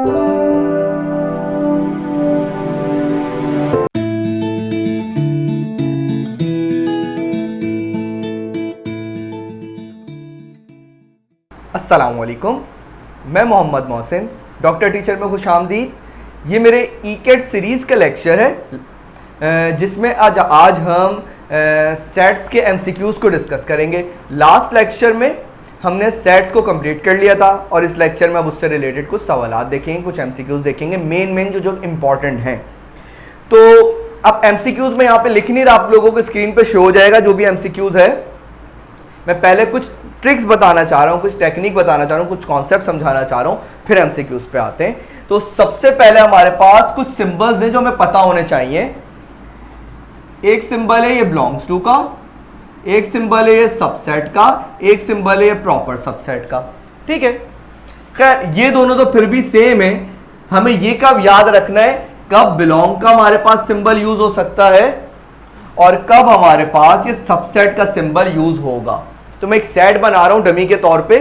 अस्सलामुअलैकुम, मैं Mohammad Mohsin, doctor teacher में खुशामदीद। ये मेरे ईकेट सीरीज़ का लेक्चर है जिसमें आज हम सेट्स के एमसीक्यूज़ को डिस्कस करेंगे। लास्ट लेक्चर में हमने सेट्स को कंप्लीट कर लिया था और इस लेक्चर में अब उससे रिलेटेड कुछ सवालात देखेंगे, कुछ एमसीक्यूज़ देखेंगे, मेन जो इम्पॉर्टेंट हैं। तो अब एमसीक्यूज़ में यहाँ पे लिख नहीं रहा, आप लोगों को स्क्रीन पे शो हो जाएगा जो भी एमसीक्यूज़ है। मैं पहले कुछ ट्रिक्स बताना चाह रहा हूँ, कुछ टेक्निक बताना चाह रहा हूँ, कुछ कॉन्सेप्ट समझाना चाह रहा हूँ, फिर एमसीक्यूज़ पे आते हैं। तो सबसे पहले हमारे पास कुछ सिंबल्स हैं जो हमें पता होने चाहिए। एक सिंबल है ये बिलोंग्स टू का, एक सिंबल है ये सबसेट का, एक सिंबल है ये प्रॉपर सबसेट का। ठीक है, खैर ये दोनों तो फिर भी सेम है। हमें ये कब याद रखना है, कब बिलोंग का हमारे पास सिंबल यूज हो सकता है और कब हमारे पास ये सबसेट का सिंबल यूज होगा। तो मैं एक सेट बना रहा हूं डमी के तौर पे,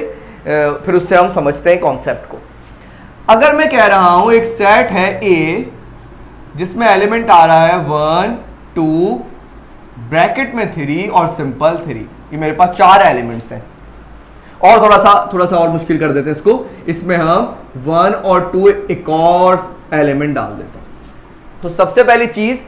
फिर उससे हम समझते हैं कॉन्सेप्ट को। अगर मैं कह रहा हूं एक सेट है ए जिसमें एलिमेंट आ रहा है 1 2 ब्रैकेट में 3 और सिंपल 3, ये मेरे पास 4 एलिमेंट्स हैं। और थोड़ा सा और मुश्किल कर देते हैं इसको, इसमें हम 1 और 2 एक और एलिमेंट डाल देते हैं। तो सबसे पहली चीज,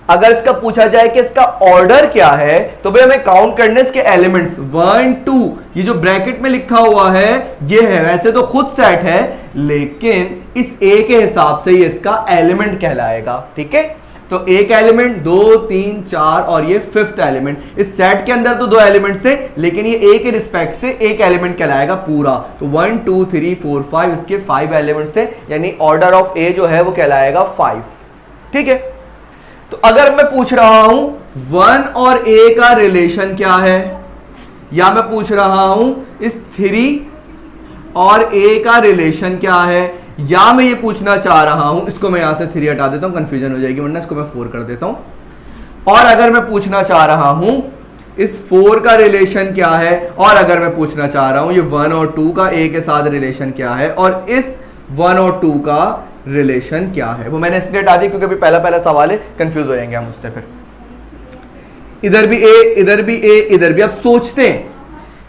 अगर इसका पूछा जाए कि इसका ऑर्डर क्या है, तो भाई हमें काउंट करने इसके एलिमेंट्स 1 2। ये जो ब्रैकेट में लिखा हुआ है ये है, वैसे तो खुद सेट है लेकिन इस ए के हिसाब से ये इसका एलिमेंट कहलाएगा। ठीक है, तो एक एलिमेंट 2 3 4 और ये 5th एलिमेंट। इस सेट के अंदर तो 2 एलिमेंट्स है लेकिन ये ए के रिस्पेक्ट से एक एलिमेंट कहलाएगा पूरा। तो 1 2 3 4 5 इसके 5 एलिमेंट्स है, यानी ऑर्डर ऑफ ए जो है वो कहलाएगा 5। ठीक है, तो अगर मैं पूछ रहा हूं 1 और ए का रिलेशन क्या है, या मैं पूछ रहा हूं इस 3 और ए का रिलेशन क्या है, या मैं ये पूछना चाह रहा हूं, इसको मैं यहां से 3 हटा देता हूं, कंफ्यूजन हो जाएगी, वरना इसको मैं 4 कर देता हूं। और अगर मैं पूछना चाह रहा हूं इस 4 का रिलेशन क्या है, और अगर मैं पूछना चाह रहा हूं ये 1 और 2 का ए के साथ रिलेशन क्या है, और इस 1 और 2 का रिलेशन क्या है, वो मैंने इसलिए हटा दी क्योंकि अभी पहला सवाल है, कंफ्यूज हो जाएंगे हम उससे। फिर इधर भी ए, इधर भी ए, इधर भी। अब सोचते हैं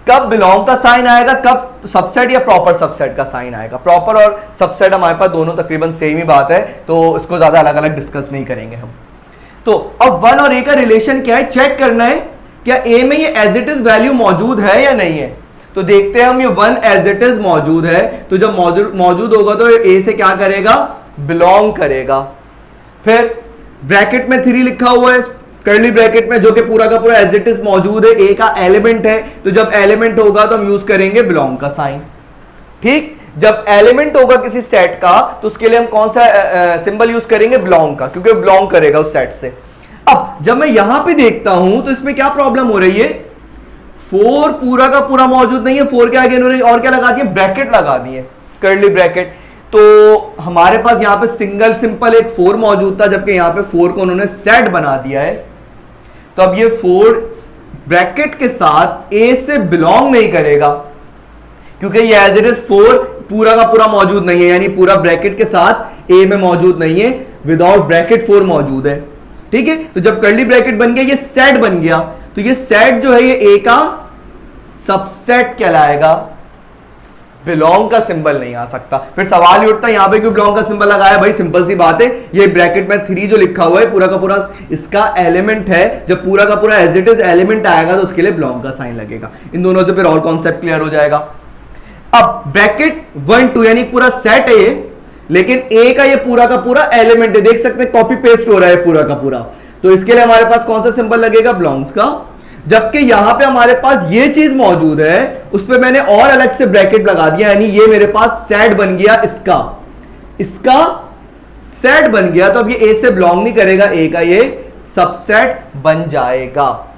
कब बिलोंग का साइन आएगा, कब सबसेट या प्रॉपर सबसेट का साइन आएगा। प्रॉपर और सबसेट हमारे पास दोनों तकरीबन सेम ही बात है, तो इसको ज्यादा अलग अलग डिस्कस नहीं करेंगे हम। तो अब 1 और ए का रिलेशन क्या है, चेक करना है क्या ए में ये एज इट इज वैल्यू मौजूद है या नहीं है। तो देखते हैं हम, ये 1 एज इट इज मौजूद है, तो जब मौजूद होगा तो ए से क्या करेगा, बिलोंग करेगा। फिर ब्रैकेट में 3 लिखा हुआ है कर्ली ब्रैकेट में, जो कि पूरा का पूरा एज इट इज मौजूद है, ए का एलिमेंट है, तो जब एलिमेंट होगा तो हम यूज करेंगे बिलोंग का साइन। ठीक, जब एलिमेंट होगा किसी सेट का तो उसके लिए हम कौन सा सिंबल यूज करेंगे, बिलोंग का, क्योंकि बिलोंग करेगा उस सेट से। अब जब मैं यहां पे देखता हूं तो इसमें क्या प्रॉब्लम हो रही है, 4 पूरा का पूरा मौजूद नहीं है, 4 के आगे इन्होंने और क्या लगा दिया, ब्रैकेट लगा दिए, कर्ली ब्रैकेट। तो हमारे पास यहां पे सिंगल सिंपल एक 4 मौजूद था, जबकि यहां पे 4 को उन्होंने सेट बना दिया है। तो अब ये 4 ब्रैकेट के साथ ए से बिलोंग नहीं करेगा, क्योंकि ये एज इट इज 4 पूरा का पूरा मौजूद नहीं है, यानी पूरा ब्रैकेट के साथ ए में मौजूद नहीं है, विदाउट ब्रैकेट 4 मौजूद है। ठीक है, तो जब कर्ली ब्रैकेट बन गया, ये सेट बन गया, तो ये सेट जो है ये ए का सबसेट कहलाएगा, बिलोंग का सिंबल नहीं आ सकता। फिर सवाल ही उठता है यहां पे क्यों बिलोंग का सिंबल लगाया, भाई सिंपल सी बात है, ये ब्रैकेट में 3 जो लिखा हुआ है पूरा का पूरा इसका एलिमेंट है, जब पूरा का पूरा एज इट इज एलिमेंट आएगा तो उसके लिए बिलोंग का साइन लगेगा। इन दोनों से फिर और कॉन्सेप्ट क्लियर हो जाएगा। अब ब्रैकेट 1 2 यानी पूरा सेट है ये, लेकिन ए का ये पूरा का पूरा एलिमेंट है, देख सकते हैं कॉपी पेस्ट हो रहा है पूरा का पूरा, तो इसके लिए हमारे पास कौन सा सिंबल लगेगा, बिलोंग्स का। जबकि यहां पे हमारे पास ये चीज मौजूद है, उस पे मैंने और अलग से ब्रैकेट लगा दिया, यानी ये मेरे पास सेट बन गया, इसका सेट बन गया। तो अब ये ए से बिलोंग नहीं करेगा, ए का ये सबसेट बन जाएगा।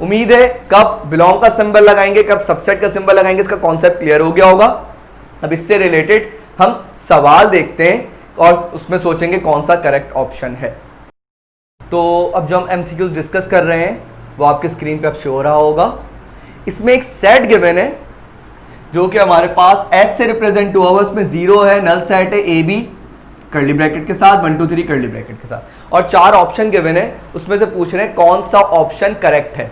उम्मीद है कब बिलोंग का सिंबल लगाएंगे, कब सबसेट का सिंबल लगाएंगे, इसका कॉन्सेप्ट क्लियर हो गया होगा। अब इससे रिलेटेड हम सवाल देखते हैं और उसमें सोचेंगे कौन सा करेक्ट ऑप्शन है। तो अब जो हम एमसीक्यूज डिस्कस कर रहे हैं वो आपके स्क्रीन पे अब शो हो रहा होगा। इसमें एक सेट गिवन है जो कि हमारे पास एस से रिप्रेजेंट हुआ हुआ, उसमें 0 है, नल सेट है ए बी कर्ली ब्रैकेट के साथ, 1 2 3 कर्ली ब्रैकेट के साथ, और 4 ऑप्शन गिवन है, उसमें से पूछ रहे हैं कौन सा ऑप्शन करेक्ट है।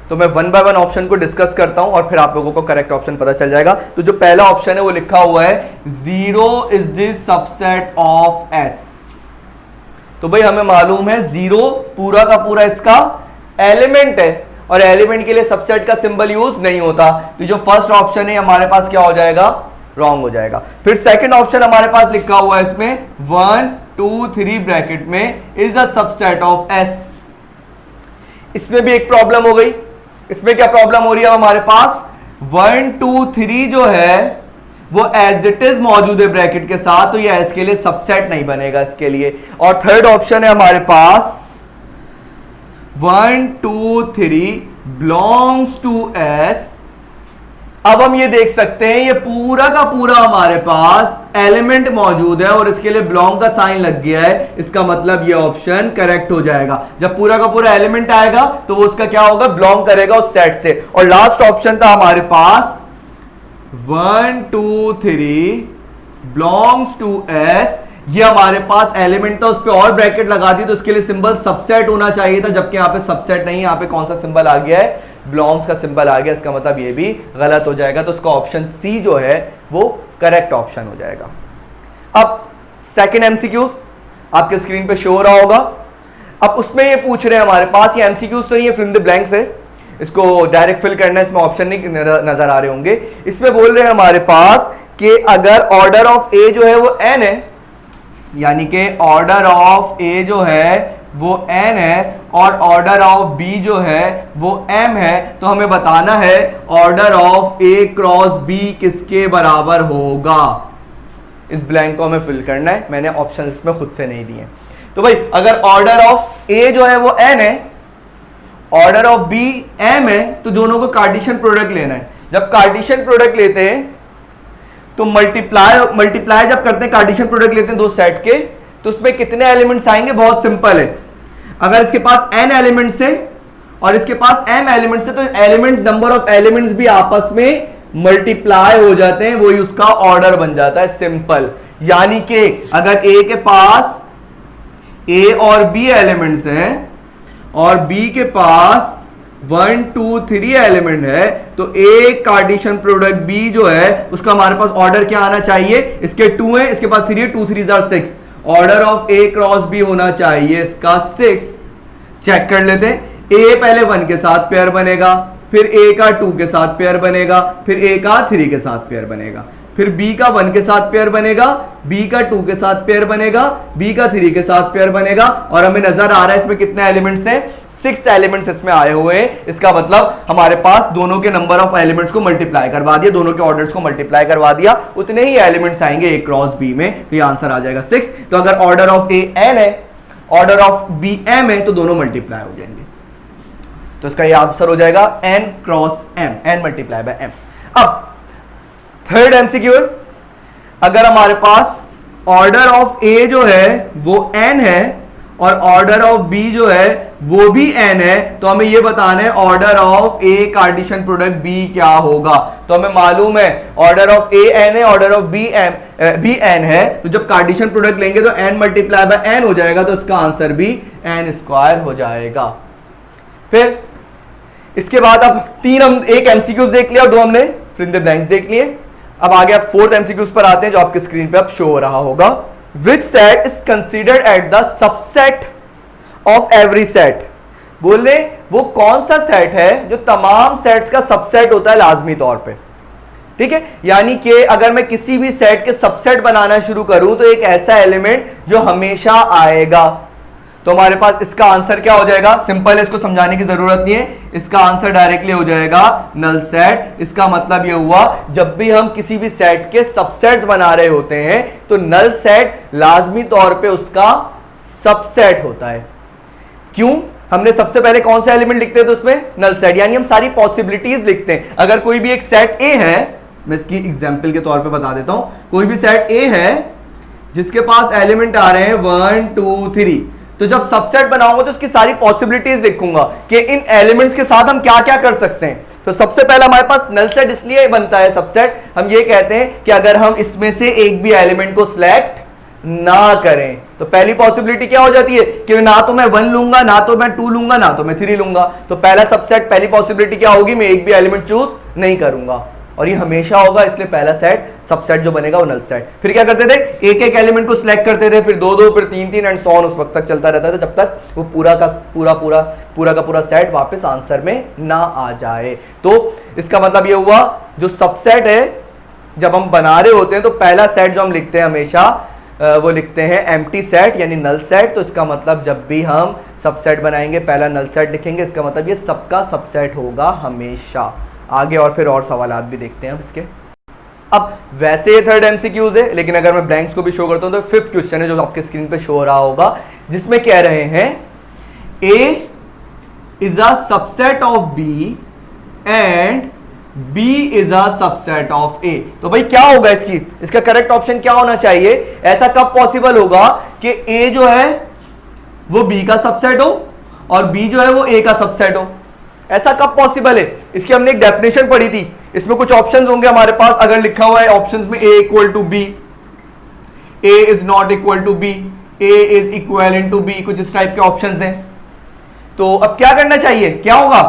तो मैं 1 बाय 1 ऑप्शन को डिस्कस करता हूं और फिर आप लोगों को करेक्ट ऑप्शन पता चल जाएगा। तो जो पहला ऑप्शन है वो लिखा हुआ है 0 is the subset of S. तो भाई हमें मालूम है 0 पूरा का पूरा इसका एलिमेंट है, और एलिमेंट के लिए सबसेट का सिंबल यूज नहीं होता। तो जो फर्स्ट ऑप्शन है हमारे पास क्या हो जाएगा, रॉन्ग हो जाएगा। फिर सेकंड ऑप्शन हमारे पास लिखा हुआ है इसमें 1 2 3 ब्रैकेट में is the subset of S. इसमें भी एक प्रॉब्लम हो गई। इसमें क्या प्रॉब्लम हो रही है, हमारे पास 1 2 3 जो है वो एज इट इज मौजूद है ब्रैकेट के साथ, तो ये एस के लिए सबसेट नहीं बनेगा इसके लिए। और थर्ड ऑप्शन है हमारे पास 1 2 3 बिलोंग्स टू एस। अब हम ये देख सकते हैं ये पूरा का पूरा हमारे पास एलिमेंट मौजूद है और इसके लिए बिलोंग का साइन लग गया है, इसका मतलब ये ऑप्शन करेक्ट हो जाएगा। जब पूरा का पूरा एलिमेंट आएगा तो वो उसका क्या होगा, बिलोंग करेगा उस सेट से। और लास्ट ऑप्शन था हमारे पास 1 2 3 बिलोंग्स टू एस, ये हमारे पास एलिमेंट था, उस पर और ब्रैकेट लगा दी तो उसके लिए सिंबल सबसेट होना चाहिए था, जबकि यहां पे सबसेट नहीं है, यहां पे कौन सा सिंबल आ गया है, बिलोंग्स का सिंबल आ गया। इसका मतलब ये भी गलत हो जाएगा। तो इसका ऑप्शन सी जो है वो करेक्ट ऑप्शन हो जाएगा। अब सेकंड एमसीक्यू आपके स्क्रीन पे शो हो रहा होगा। अब उसमें ये पूछ रहे हैं हमारे पास, ये एमसीक्यूज तो नहीं है, फिल इन द ब्लैंक्स है, इसको डायरेक्ट फिल करना है, इसमें ऑप्शन नहीं नजर आ रहे होंगे। इसमें बोल रहे हैं हमारे पास कि अगर ऑर्डर ऑफ ए जो है वो एन है, यानी कि ऑर्डर ऑफ ए जो है वो n है और ऑर्डर ऑफ b जो है वो m है, तो हमें बताना है order of a cross b किसके बराबर होगा। इस ब्लैंक को हमें फिल करना है, मैंने ऑप्शन इसमें खुद से नहीं दिए। तो भाई अगर ऑर्डर ऑफ a जो है वो n है, ऑर्डर ऑफ b m है, तो दोनों को कार्टेशियन प्रोडक्ट लेना है। जब कार्टेशियन प्रोडक्ट लेते हैं तो मल्टीप्लाई जब करते हैं, कार्टेशियन प्रोडक्ट लेते हैं दो सेट के, तो उसमें कितने एलिमेंट्स आएंगे, बहुत सिंपल है। अगर इसके पास n एलिमेंट्स है और इसके पास m एलिमेंट्स है, तो एलिमेंट्स, नंबर ऑफ एलिमेंट्स भी आपस में मल्टीप्लाई हो जाते हैं, वही उसका ऑर्डर बन जाता है, सिंपल। यानी कि अगर a के पास a और b एलिमेंट्स हैं और b के पास 1 2 3 एलिमेंट है, तो a कार्टेशियन प्रोडक्ट b जो है उसका हमारे पास ऑर्डर क्या आना चाहिए, इसके 2 है, इसके पास 3 है, 2 3 are 6, order of a cross b होना चाहिए इसका 6। चेक कर लेते हैं, a पहले 1 के साथ पेयर बनेगा, फिर a का 2 के साथ पेयर बनेगा, फिर a का 3 के साथ पेयर बनेगा, फिर b का 1 के साथ पेयर बनेगा, b का 2 के साथ पेयर बनेगा, b का 3 के साथ पेयर बनेगा, और हमें नजर आ रहा है इसमें कितने एलिमेंट्स हैं, 6 एलिमेंट्स इसमें आए हुए हैं। इसका मतलब हमारे पास दोनों के नंबर ऑफ एलिमेंट्स को मल्टीप्लाई करवा दिया, दोनों के ऑर्डर्स को मल्टीप्लाई करवा दिया, उतने ही एलिमेंट्स आएंगे a क्रॉस b में, तो ये आंसर आ जाएगा 6। तो अगर ऑर्डर ऑफ a n है, ऑर्डर ऑफ b m है, तो दोनों मल्टीप्लाई हो जाएंगे, तो इसका ये आंसर हो जाएगा n cross m, n multiply by m। अब थर्ड एमसीक्यू, अगर हमारे पास ऑर्डर ऑफ a जो है वो n है और ऑर्डर ऑफ b जो है वो भी n है, तो हमें ये बताना है order of a Cartesian product b क्या होगा। तो हमें मालूम है ऑर्डर ऑफ a n है, ऑर्डर ऑफ b n है, तो जब कार्टेशियन प्रोडक्ट लेंगे तो n मल्टीप्लाई बाय n हो जाएगा, तो इसका आंसर भी n स्क्वायर हो जाएगा। फिर इसके बाद अब हम एक एमसीक्यूज देख लिया और 2 हमने फिल इन द ब्लैंक्स देख लिए। अब आगे आप फोर्थ एमसीक्यूज पर आते हैं जो आपके स्क्रीन पे अब शो हो रहा होगा। Which set is considered at the subset of every set? बोले वो कौन सा सेट है जो तमाम सेट्स का सबसेट होता है लाजमी तौर पे, ठीक है। यानी कि अगर मैं किसी भी सेट के सबसेट बनाना शुरू करूं तो एक ऐसा एलिमेंट जो हमेशा आएगा, तो हमारे पास इसका आंसर क्या हो जाएगा, सिंपल है, इसको समझाने की जरूरत नहीं है, इसका आंसर डायरेक्टली हो जाएगा नल सेट। इसका मतलब ये हुआ जब भी हम किसी भी सेट के सबसेट्स बना रहे होते हैं तो नल सेट लाजमी तौर पे उसका सबसेट होता है। क्यों, हमने सबसे पहले कौन सा एलिमेंट लिखते हैं तो उसमें नल सेट, यानी हम सारी पॉसिबिलिटीज लिखते हैं। अगर कोई भी एक सेट ए है, मैं इसकी एग्जांपल के तौर पे बता देता हूं, कोई भी सेट ए है जिसके पास एलिमेंट आ रहे हैं 1 2 3, तो जब सबसेट बनाऊंगा तो उसकी सारी पॉसिबिलिटीज लिखूंगा कि इन एलिमेंट्स के साथ हम क्या क्या कर सकते हैं। तो सबसे पहला हमारे पास नल सेट इसलिए बनता है सबसेट, हम ये कहते हैं कि अगर हम इसमें से एक भी एलिमेंट को सिलेक्ट ना करें तो पहली पॉसिबिलिटी क्या हो जाती है कि ना तो मैं 1 लूंगा, ना तो मैं 2 लूंगा, ना तो मैं 3 लूंगा। तो पहला सबसेट, पहली पॉसिबिलिटी क्या होगी, मैं एक भी एलिमेंट चूज नहीं करूंगा, और ये हमेशा होगा, इसलिए पहला सेट सबसेट जो बनेगा वो नल सेट। फिर क्या करते थे, एक एक एलिमेंट को सिलेक्ट करते थे, फिर 2 2, फिर 3 3 एंड सो ऑन, उस वक्त तक चलता रहता था जब तक वो पूरा का पूरा सेट वापस आंसर में ना आ जाए। तो इसका मतलब ये हुआ जो सबसेट है जब हम बना रहे होते हैं तो पहला सेट जो हम लिखते हैं हमेशा वो लिखते हैं एम्प्टी सेट यानी नल सेट। तो इसका मतलब जब भी हम सबसेट बनाएंगे पहला नल सेट लिखेंगे, इसका मतलब ये सबका सबसेट होगा हमेशा। आगे और फिर और सवालात भी देखते हैं अब इसके। अब वैसे ये थर्ड एमसीक्यूज है, लेकिन अगर मैं ब्लैंक्स को भी शो करता हूं तो फिफ्थ क्वेश्चन है जो आपके स्क्रीन पे शो हो रहा होगा, जिसमें कह रहे हैं A is a subset of B and B is a subset of A। तो भाई क्या होगा इसका करेक्ट ऑप्शन क्या होना चाहिए, ऐसा कब पॉसिबल होगा कि A जो है वो B का सबसेट हो और B जो है वो A का सबसेट हो, ऐसा कब पॉसिबल है। इसकी हमने एक डेफिनेशन पढ़ी थी, इसमें कुछ ऑप्शंस होंगे हमारे पास, अगर लिखा हुआ है ऑप्शंस में A equal to B, A is not equal to B, A is equal to B, कुछ इस टाइप के ऑप्शंस हैं। तो अब क्या करना चाहिए, क्या होगा,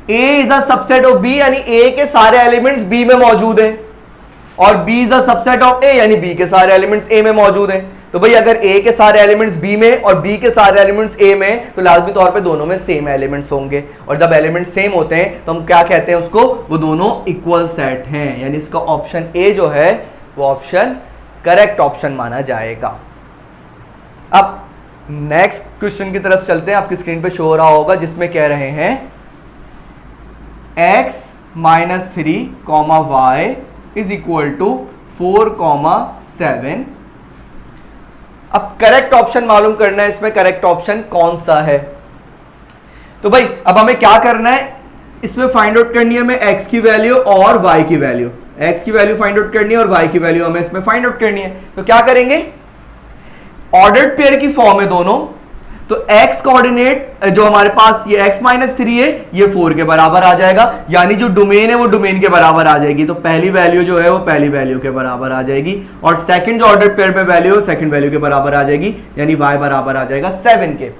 A is a subset of B यानी A के सारे एलिमेंट्स B में मौजूद हैं, और B is a subset of A यानी B के सारे एलिमेंट्स A में मौजूद हैं। तो भाई अगर A के सारे एलिमेंट्स B में और B के सारे एलिमेंट्स A में, तो लाजमी तौर पे दोनों में सेम एलिमेंट्स होंगे, और जब एलिमेंट्स सेम होते हैं तो हम क्या कहते हैं उसको, वो दोनों इक्वल सेट हैं, यानी इसका ऑप्शन A जो है वो ऑप्शन करेक्ट ऑप्शन माना जाएगा। अब नेक्स्ट क्वेश्चन की तरफ चलते हैं, आपकी स्क्रीन पे शो हो रहा होगा, जिसमें कह रहे हैं x minus 3 comma Y is equal to 4 comma 7। अब करेक्ट ऑप्शन मालूम करना है, इसमें करेक्ट ऑप्शन कौन सा है। तो भाई अब हमें क्या करना है, इसमें फाइंड आउट करनी है हमें x की वैल्यू और y की वैल्यू, x की वैल्यू फाइंड आउट करनी है और y की वैल्यू हमें इसमें फाइंड आउट करनी है। तो क्या करेंगे, ऑर्डर्ड पेयर की फॉर्म है दोनों, तो x कोऑर्डिनेट जो हमारे पास ये x माइनस 3 है ये 4 के बराबर आ जाएगा, यानी जो डोमेन है वो डोमेन के बराबर आ जाएगी। तो पहली वैल्यू जो है वो पहली वैल्यू के बराबर आ जाएगी, और सेकंड जो ऑर्डर पेयर में वैल्यू है सेकंड वैल्यू के बराबर आ जाएगी, यानी y बराबर आ जाएगा 7 के।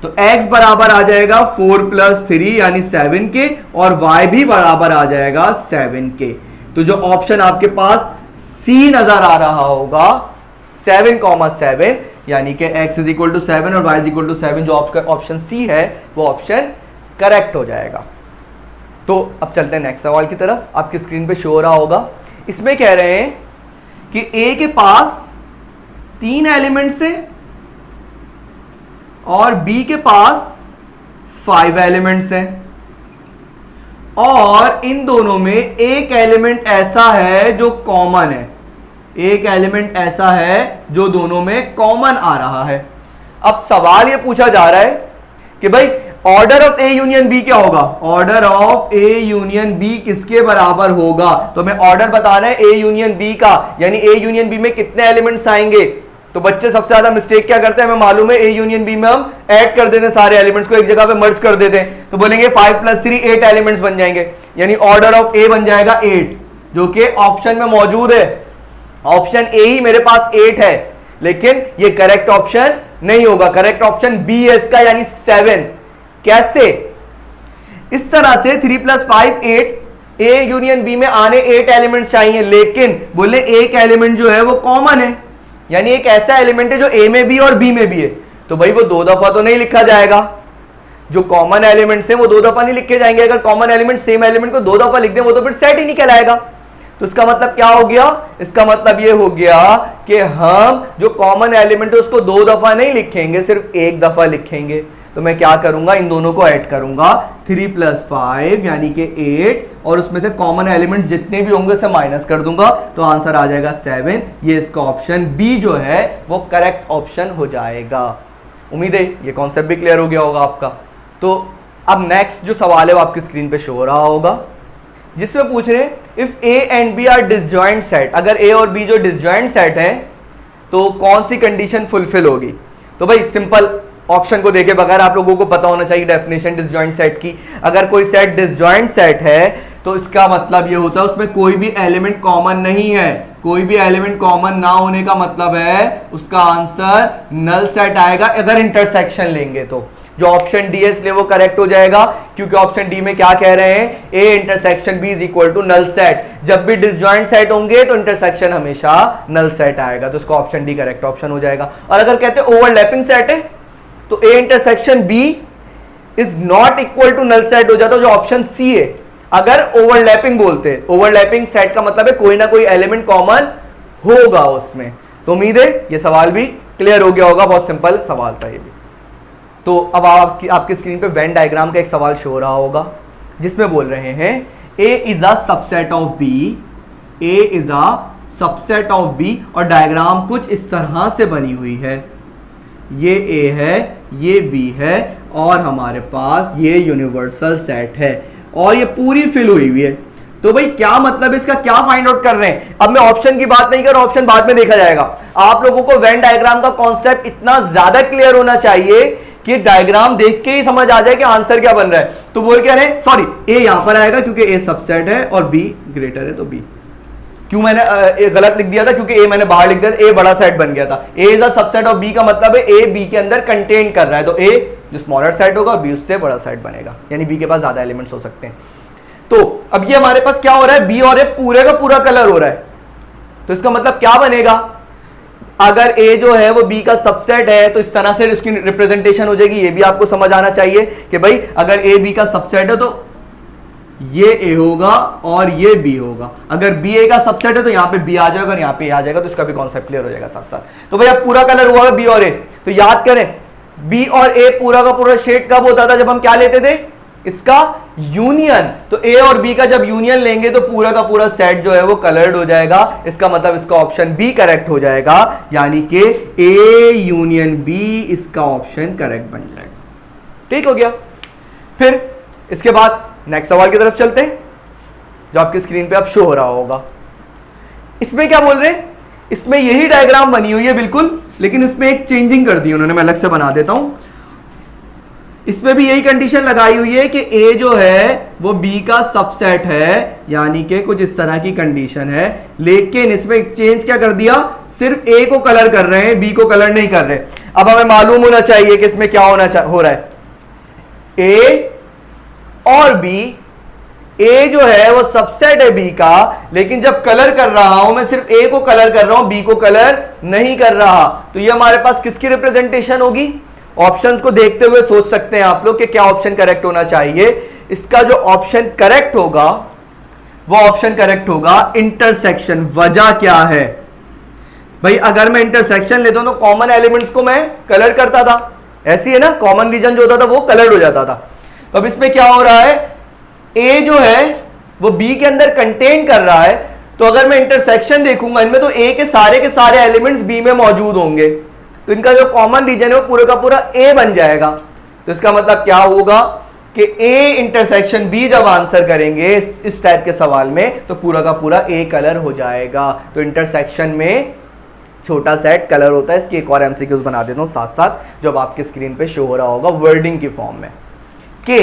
तो x बराबर आ जाएगा 4 प्लस 3 यानी 7 के, और y भी बराबर आ जाएगा 7 के। तो जो ऑप्शन आपके पास C नजर आ रहा होगा 7,7, यानी कि x इज इक्वल टू 7 और y इज इक्वल टू 7, जो आपका ऑप्शन सी है वो ऑप्शन करेक्ट हो जाएगा। तो अब चलते हैं नेक्स्ट सवाल की तरफ, आपकी स्क्रीन पे शो हो रहा होगा। इसमें कह रहे हैं कि a के पास 3 एलिमेंट्स है और b के पास 5 एलिमेंट्स हैं, और इन दोनों में एक एलिमेंट ऐसा है जो कॉमन है, एक एलिमेंट ऐसा है जो दोनों में कॉमन आ रहा है। अब सवाल ये पूछा जा रहा है कि भाई order of A union B क्या होगा, order of A union B किसके बराबर होगा। तो हमें ऑर्डर बताना है ए यूनियन बी का, यानी ए यूनियन बी में कितने एलिमेंट्स आएंगे। तो बच्चे सबसे ज्यादा मिस्टेक क्या करते हैं, हमें मालूम है ए यूनियन बी में हम ऐड कर देते हैं, सारे एलिमेंट्स को एक जगह पे मर्ज कर देते हैं, तो बोलेंगे 5 प्लस 3 8 एलिमेंट्स बन जाएंगे, यानी ऑर्डर ऑफ ए बन जाएगा 8, जो कि ऑप्शन में मौजूद है। ऑप्शन ए ही मेरे पास 8 है, लेकिन ये करेक्ट ऑप्शन नहीं होगा, करेक्ट ऑप्शन बी है इसका, यानी 7। कैसे, इस तरह से 3 प्लस 5 8, ए यूनियन बी में आने 8 एलिमेंट्स चाहिए, लेकिन बोले एक एलिमेंट जो है वो कॉमन है, यानी एक ऐसा एलिमेंट है जो ए में भी और बी में भी है। तो भाई वो 2 दफा तो नहीं लिखा जाएगा, जो कॉमन एलिमेंट्स हैं वो 2 दफा नहीं लिखे जाएंगे। अगर कॉमन एलिमेंट सेम एलिमेंट को 2 दफा लिख दें वो तो फिर सेट ही नहीं कहलाएगा। तो इसका मतलब क्या हो गया, इसका मतलब ये हो गया कि हम जो कॉमन एलिमेंट है उसको 2 दफा नहीं लिखेंगे, सिर्फ 1 दफा लिखेंगे। तो मैं क्या करूंगा, इन दोनों को ऐड करूंगा, 3 प्लस 5 यानी कि 8, और उसमें से कॉमन एलिमेंट्स जितने भी होंगे उसे माइनस कर दूंगा, तो आंसर आ जाएगा 7। ये इसका ऑप्शन बी जो है वो करेक्ट ऑप्शन हो जाएगा। उम्मीद है ये कॉन्सेप्ट भी क्लियर हो गया होगा आपका। तो अब नेक्स्ट जो सवाल है वो आपकी स्क्रीन पे शो हो रहा होगा, जिसमें पूछ रहे हैं if A and B are disjoint set, अगर ए और बी जो डिसजॉइंट सेट है तो कौन सी कंडीशन फुलफिल होगी। तो भाई सिंपल ऑप्शन को देखे बगैर आप लोगों को पता होना चाहिए डेफिनेशन डिसजॉइंट सेट की। अगर कोई सेट डिसजॉइंट सेट है तो इसका मतलब ये होता है उसमें कोई भी एलिमेंट कॉमन नहीं है। कोई भी एलिमेंट कॉमन ना होने का मतलब है उसका आंसर नल सेट आएगा अगर इंटरसेक्शन लेंगे तो। जो ऑप्शन डी है इसलिए वो करेक्ट हो जाएगा, क्योंकि ऑप्शन डी में क्या कह रहे हैं, A intersection B is equal to null set. जब भी डिसजॉइंट सेट होंगे तो इंटरसेक्शन हमेशा नल सेट आएगा, तो इसका ऑप्शन डी करेक्ट ऑप्शन हो जाएगा। और अगर कहते हैं ओवरलैपिंग सेट है तो A intersection B is not equal to null set हो जाता है, जो ऑप्शन सी है। अगर ओवरलैपिंग बोलते हैं, ओवरलैपिंग सेट का मतलब है कोई ना कोई एलिमेंट कॉमन होगा उसमें। तो उम्मीद है ये सवाल भी क्लियर हो गया होगा, बहुत सिंपल सवाल था ये भी। तो अब आपकी स्क्रीन पे वेन डायग्राम का एक सवाल शो हो रहा होगा जिसमें बोल रहे हैं A is a subset of B, A is a subset of B, और डायग्राम कुछ इस तरह से बनी हुई है। ये ए है, ये बी है, और हमारे पास ये यूनिवर्सल सेट है, और ये पूरी फिल हुई हुई है। तो भाई क्या मतलब इसका, क्या फाइंड आउट कर रहे हैं। अब मैं ऑप्शन की बात नहीं कर रहा, ऑप्शन बाद में देखा जाएगा। आप लोगों को वेन डायग्राम का कॉन्सेप्ट इतना ज्यादा क्लियर होना चाहिए कि डायग्राम देख के ही समझ आ जाए कि आंसर क्या बन रहा है। तो बोल क्या रहे, सॉरी ए यहां पर आएगा क्योंकि ए सबसेट है और बी ग्रेटर है, तो बी। क्यों मैंने ए गलत लिख दिया था, क्योंकि ए मैंने बाहर लिख दिया था, ए बड़ा सेट बन गया था। A is a subset of B का मतलब है ए बी के अंदर कंटेन कर रहा है, तो ए जो स्मॉलर सेट होगा बी उससे बड़ा सेट बनेगा, यानी बी के पास ज्यादा एलिमेंट्स हो सकते हैं। तो अब ये हमारे पास क्या हो रहा है, बी और ए पूरे का पूरा कलर हो रहा है, तो इसका मतलब क्या बनेगा, अगर ए जो है वो बी का सबसेट है तो इस तरह से इसकी रिप्रेजेंटेशन हो जाएगी। ये भी आपको समझ आना चाहिए कि भाई अगर ए बी का सबसेट है तो ये ए होगा और ये बी होगा। अगर बी ए का सबसेट है तो यहां पे बी आ जाएगा और यहां पे ए आ जाएगा, तो इसका भी कॉन्सेप्ट क्लियर हो जाएगा साथ साथ। तो भाई अब पूरा कलर हुआ है बी और ए, तो याद करें बी और ए पूरा का पूरा शेड कब होता था, जब हम क्या लेते थे, इसका यूनियन। तो ए और बी का जब यूनियन लेंगे तो पूरा का पूरा सेट जो है वो कलर्ड हो जाएगा। इसका मतलब इसका ऑप्शन बी करेक्ट हो जाएगा, यानी कि ए यूनियन बी इसका ऑप्शन करेक्ट बन जाएगा। ठीक हो गया। फिर इसके बाद नेक्स्ट सवाल की तरफ चलते हैं जो आपकी स्क्रीन पे अब शो हो रहा होगा। इसमें क्या बोल रहे हैं, इसमें यही डायग्राम बनी हुई है बिल्कुल, लेकिन इसमें एक चेंजिंग कर दी उन्होंने, मैं अलग से बना देता हूं। इसमें भी यही कंडीशन लगाई हुई है कि ए जो है वो बी का सबसेट है, यानी कि कुछ इस तरह की कंडीशन है, लेकिन इसमें चेंज क्या कर दिया, सिर्फ ए को कलर कर रहे हैं, बी को कलर नहीं कर रहे। अब हमें मालूम होना चाहिए कि इसमें क्या हो रहा है, ए और बी, ए जो है वो सबसेट है बी का, लेकिन जब कलर कर रहा हूं मैं सिर्फ ए को कलर कर रहा हूं, बी को कलर नहीं कर रहा। तो ये हमारे पास किसकी रिप्रेजेंटेशन होगी, ऑप्शंस को देखते हुए सोच सकते हैं आप लोग कि क्या ऑप्शन करेक्ट होना चाहिए। इसका जो ऑप्शन करेक्ट होगा वो ऑप्शन करेक्ट होगा इंटरसेक्शन। वजह क्या है भाई, अगर मैं इंटरसेक्शन लेता हूं तो कॉमन एलिमेंट्स को मैं कलर करता था, ऐसी है ना, कॉमन रीजन जो होता था वो कलर्ड हो जाता था। तो अब इसमें क्या हो रहा है, ए जो है वो बी के अंदर कंटेन कर रहा है, तो अगर मैं इंटरसेक्शन देखूंगा इनमें तो ए के सारे एलिमेंट्स बी में मौजूद होंगे, तो इनका जो कॉमन रीजन है वो पूरे का पूरा ए बन जाएगा। तो इसका मतलब क्या होगा कि ए इंटरसेक्शन बी जब आंसर करेंगे इस टाइप के सवाल में तो पूरा का पूरा ए कलर हो जाएगा। तो इंटरसेक्शन में छोटा सेट कलर होता है। इसकी एक और एमसीक्यूज बना देता हूं साथ साथ, जब आपके स्क्रीन पे शो हो रहा होगा वर्डिंग की फॉर्म में, कि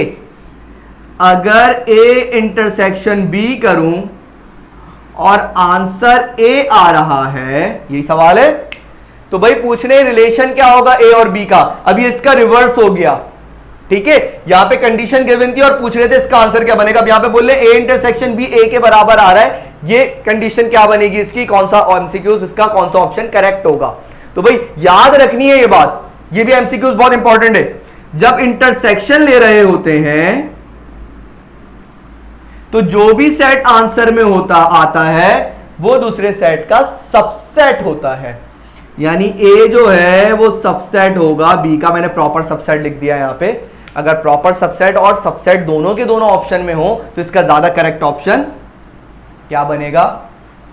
अगर ए इंटरसेक्शन बी करूं और आंसर ए आ रहा है, यही सवाल है, तो भाई पूछ रहे रिलेशन क्या होगा ए और बी का। अब ये इसका रिवर्स हो गया, ठीक है, यहां पे कंडीशन गिवन थी और पूछ रहे थे इसका आंसर क्या बनेगा। अब यहां पे बोल रहे ए इंटरसेक्शन बी ए के बराबर आ रहा है, ये कंडीशन क्या बनेगी इसकी, कौन सा एमसीक्यूज इसका कौन सा ऑप्शन करेक्ट होगा। तो भाई याद रखनी है ये बात, ये भी एमसीक्यूज बहुत इंपॉर्टेंट है। जब इंटरसेक्शन ले रहे होते हैं तो जो भी सेट आंसर में आता है वो दूसरे सेट का सबसेट होता है, यानी ए जो है वो सबसेट होगा बी का। मैंने प्रॉपर सबसेट लिख दिया यहां पे। अगर प्रॉपर सबसेट और सबसेट दोनों के दोनों ऑप्शन में हो तो इसका ज्यादा करेक्ट ऑप्शन क्या बनेगा,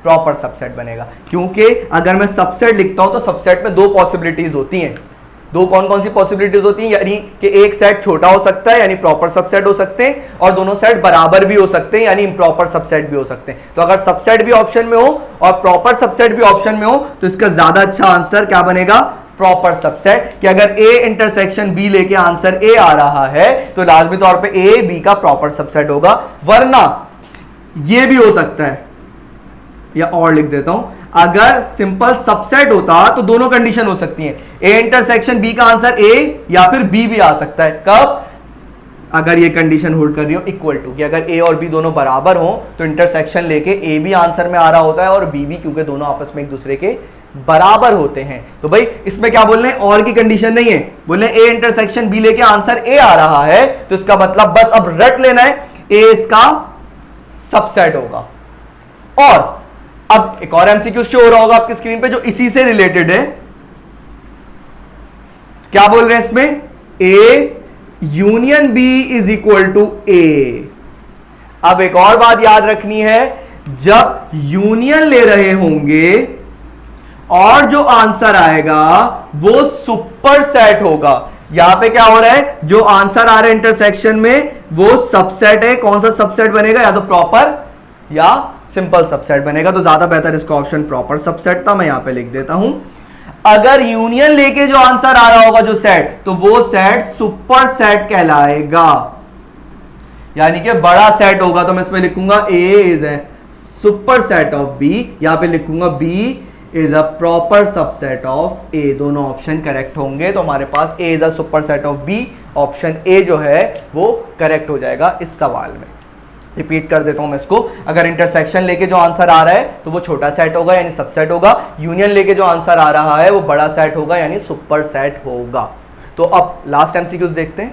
प्रॉपर सबसेट बनेगा। क्योंकि अगर मैं सबसेट लिखता हूं तो सबसेट में दो पॉसिबिलिटीज होती हैं। दो कौन कौन सी पॉसिबिलिटीज होती हैं, यानी कि एक सेट छोटा हो सकता है यानी प्रॉपर सबसेट हो सकते हैं, और दोनों सेट बराबर भी हो सकते हैं यानी इम्प्रॉपर सबसेट भी हो सकते हैं। तो अगर सबसेट भी ऑप्शन में हो और प्रॉपर सबसेट भी ऑप्शन में हो तो इसका ज्यादा अच्छा आंसर क्या बनेगा, प्रॉपर सबसेट कि अगर ए इंटरसेक्शन बी लेके आंसर ए आ रहा है तो लाजमी तौर पे ए बी का प्रॉपर सबसेट होगा, वरना ये भी हो सकता है, या और लिख देता हूं, अगर सिंपल सबसेट होता तो दोनों कंडीशन हो सकती हैं, ए इंटरसेक्शन बी का आंसर ए या फिर बी भी आ सकता है। कब? अगर ये कंडीशन होल्ड कर रही हो इक्वल टू, कि अगर ए और बी दोनों बराबर हो तो इंटरसेक्शन लेके ए भी आंसर में आ रहा होता है और बी भी, क्योंकि दोनों आपस में एक दूसरे के बराबर होते हैं। तो भाई इसमें क्या बोल रहे हैं, और की कंडीशन नहीं है, बोल रहे हैं ए इंटरसेक्शन बी लेके आंसर ए आ रहा है तो इसका मतलब बस अब रट लेना है ए इसका सबसेट होगा। और अब एक और एमसीक्यू शो हो रहा होगा आपकी स्क्रीन पे जो इसी से रिलेटेड है। क्या बोल रहे हैं इसमें, A union B is equal to A. अब एक और बात याद रखनी है, जब यूनियन ले रहे होंगे और जो आंसर आएगा वो सुपर सेट होगा। यहां पे क्या हो रहा है, जो आंसर आ रहा है इंटरसेक्शन में वो सबसेट है। कौन सा सबसेट बनेगा, या तो प्रॉपर या सिंपल सबसेट बनेगा। तो ज्यादा बेहतर इसका ऑप्शन प्रॉपर सबसेट था, मैं यहां पे लिख देता हूं। अगर यूनियन लेके जो आंसर आ रहा होगा जो सेट, तो वो सेट सुपर सेट कहलाएगा, यानी कि बड़ा सेट होगा। तो मैं इसमें लिखूंगा A is a superset of B, यहां पे लिखूंगा B is a proper subset of A. दोनों ऑप्शन करेक्ट होंगे, तो हमारे पास A is a superset of B, option A जो है वो करेक्ट हो जाएगा इस सवाल में। रिपीट कर देता हूं मैं इसको, अगर इंटरसेक्शन लेके जो आंसर आ रहा है तो वो छोटा सेट होगा यानी सबसेट होगा, यूनियन लेके जो आंसर आ रहा है वो बड़ा सेट होगा यानी सुपर सेट होगा। तो अब लास्ट एमसीक्यूज देखते हैं।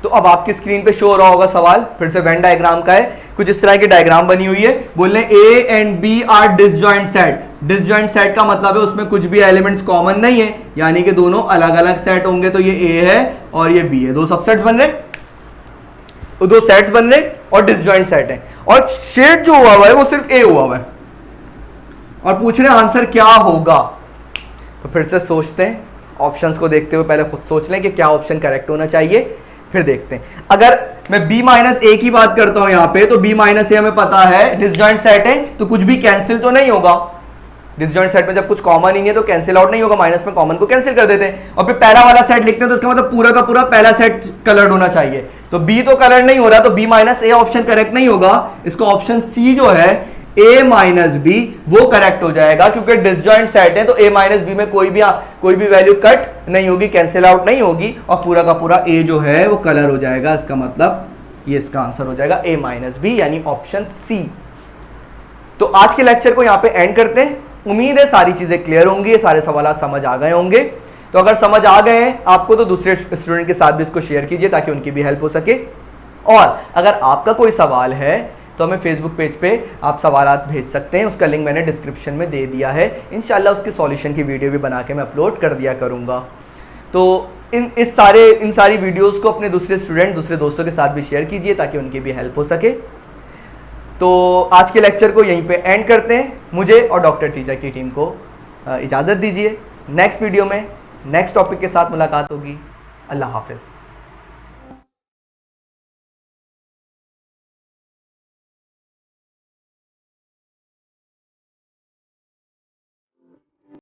तो अब आपकी स्क्रीन पे शो हो रहा होगा सवाल, फिर से वेन डायग्राम का है, कुछ इस तरह की डायग्राम बनी हुई है। बोल रहे A and B are disjoint set. Disjoint set का मतलब है उसमें कुछ भी एलिमेंट्स कॉमन नहीं है, यानी कि दोनों अलग अलग सेट होंगे। तो ये ए है और ये बी है, दो सबसेट्स बन रहे, दो सेट्स बन रहे और डिसजॉइंट सेट है, और शेड जो हुआ है वो सिर्फ ए हुआ है, और पूछ रहे आंसर क्या होगा। तो फिर से सोचते हैं, ऑप्शंस को देखते हुए पहले खुद सोच लें कि क्या ऑप्शन करेक्ट होना चाहिए, फिर देखते हैं। अगर मैं b माइनस ए की बात करता हूं यहां पे, तो b माइनस ए हमें पता है डिसजॉइंट सेट है, तो कुछ भी कैंसिल तो नहीं होगा। डिसजॉइंट सेट में जब कुछ कॉमन ही नहीं है तो कैंसिल आउट नहीं होगा, माइनस में कॉमन को कैंसिल कर देते हैं। और फिर पहला वाला सेट लिखते हैं तो इसका मतलब पूरा का पूरा पहला सेट कलर्ड होना चाहिए। तो बी तो कलर नहीं हो रहा, तो B minus A option correct नहीं होगा। इसको ऑप्शन सी जो है ए माइनस बी वो करेक्ट हो जाएगा, क्योंकि डिसजॉइंट सेट है तो ए माइनस बी में कोई भी वैल्यू कट नहीं होगी, कैंसिल आउट नहीं होगी, और पूरा का पूरा ए जो है वो कलर हो जाएगा। इसका मतलब ये इसका आंसर हो जाएगा ए माइनस बी यानी ऑप्शन सी। तो आज के लेक्चर को यहां पे एंड करते हैं। उम्मीद है सारी चीजें क्लियर होंगी, सारे सवाल समझ आ गए होंगे। तो अगर समझ आ गए हैं आपको तो दूसरे स्टूडेंट के साथ भी इसको शेयर कीजिए ताकि उनकी भी हेल्प हो सके। और अगर आपका कोई सवाल है तो हमें फेसबुक पेज पे आप सवालात भेज सकते हैं, उसका लिंक मैंने डिस्क्रिप्शन में दे दिया है। इंशाल्लाह उसकी सॉल्यूशन की वीडियो भी बना के मैं अपलोड कर दिया करूँगा। तो इन सारी वीडियोज़ को अपने दूसरे स्टूडेंट, दूसरे दोस्तों के साथ भी शेयर कीजिए ताकि उनकी भी हेल्प हो सके। तो आज के लेक्चर को यहीं पे एंड करते हैं। मुझे और डॉक्टर टीचर की टीम को इजाज़त दीजिए। नेक्स्ट वीडियो में नेक्स्ट टॉपिक के साथ मुलाकात होगी। अल्लाह हाफिज़।